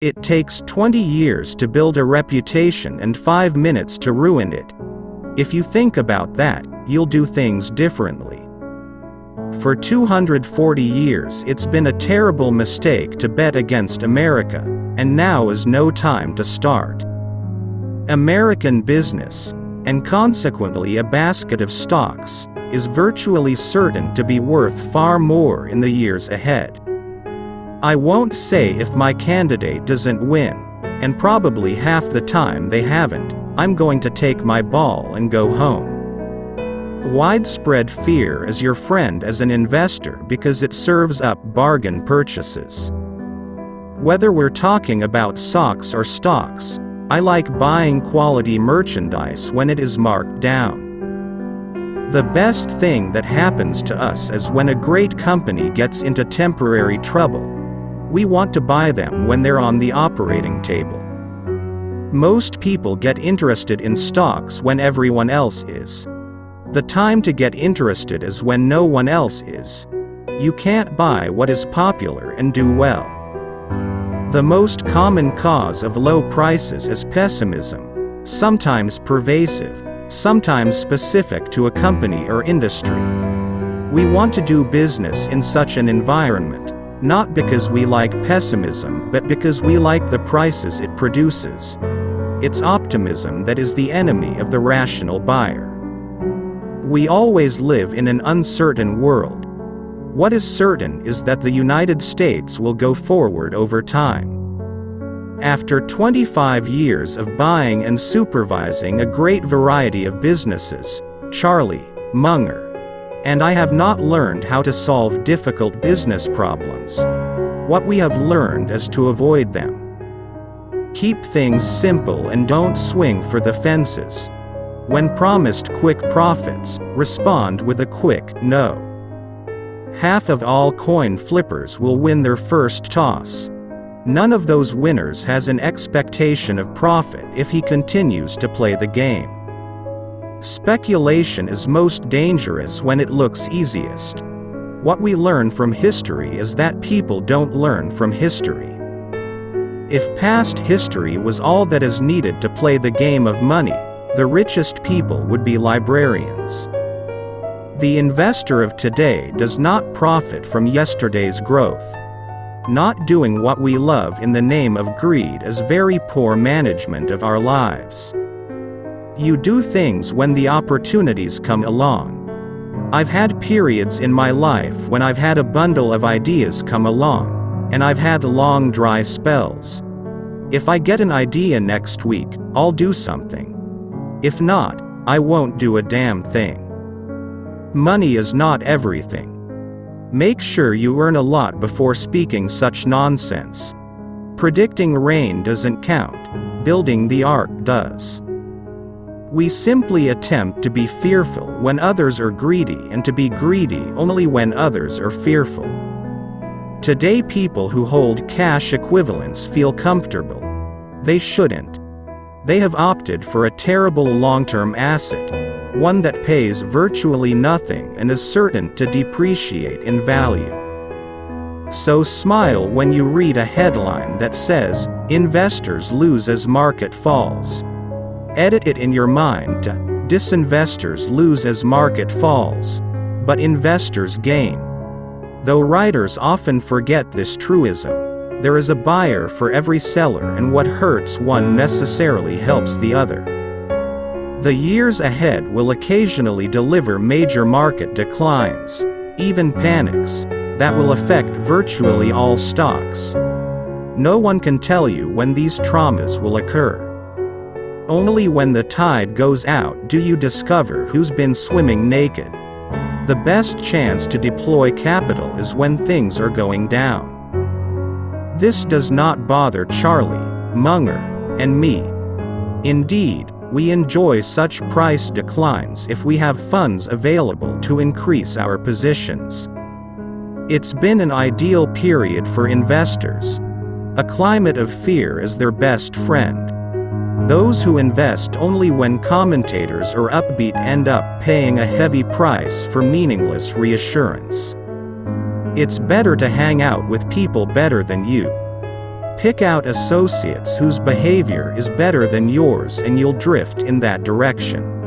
It takes 20 years to build a reputation and 5 minutes to ruin it. If you think about that, you'll do things differently. For 240 years it's been a terrible mistake to bet against America, and now is no time to start. American business, and consequently a basket of stocks, is virtually certain to be worth far more in the years ahead. I won't say if my candidate doesn't win, and probably half the time they haven't. I'm going to take my ball and go home. Widespread fear is your friend as an investor because it serves up bargain purchases. Whether we're talking about socks or stocks, I like buying quality merchandise when it is marked down. The best thing that happens to us is when a great company gets into temporary trouble. We want to buy them when they're on the operating table. Most people get interested in stocks when everyone else is. The time to get interested is when no one else is. You can't buy what is popular and do well. The most common cause of low prices is pessimism, sometimes pervasive, sometimes specific to a company or industry. We want to do business in such an environment, not because we like pessimism but because we like the prices it produces. It's optimism that is the enemy of the rational buyer. We always live in an uncertain world. What is certain is that the United States will go forward over time. After 25 years of buying and supervising a great variety of businesses, Charlie Munger and I have not learned how to solve difficult business problems. What we have learned is to avoid them. Keep things simple and don't swing for the fences. When promised quick profits, respond with a quick no. Half of all coin flippers will win their first toss. None of those winners has an expectation of profit if he continues to play the game. Speculation is most dangerous when it looks easiest. What we learn from history is that people don't learn from history. If past history was all that is needed to play the game of money, the richest people would be librarians. The investor of today does not profit from yesterday's growth. Not doing what we love in the name of greed is very poor management of our lives. You do things when the opportunities come along. I've had periods in my life when I've had a bundle of ideas come along, and I've had long dry spells. If I get an idea next week, I'll do something. If not, I won't do a damn thing. Money is not everything. Make sure you earn a lot before speaking such nonsense. Predicting rain doesn't count, building the ark does. We simply attempt to be fearful when others are greedy and to be greedy only when others are fearful. Today people who hold cash equivalents feel comfortable. They shouldn't. They have opted for a terrible long-term asset, one that pays virtually nothing and is certain to depreciate in value. So smile when you read a headline that says, "Investors lose as market falls." Edit it in your mind to, "Disinvestors lose as market falls, but investors gain." Though writers often forget this truism, there is a buyer for every seller and what hurts one necessarily helps the other. The years ahead will occasionally deliver major market declines, even panics, that will affect virtually all stocks. No one can tell you when these traumas will occur. Only when the tide goes out do you discover who's been swimming naked. The best chance to deploy capital is when things are going down. This does not bother Charlie, Munger, and me. Indeed, we enjoy such price declines if we have funds available to increase our positions. It's been an ideal period for investors. A climate of fear is their best friend. Those who invest only when commentators are upbeat end up paying a heavy price for meaningless reassurance. It's better to hang out with people better than you. Pick out associates whose behavior is better than yours and you'll drift in that direction.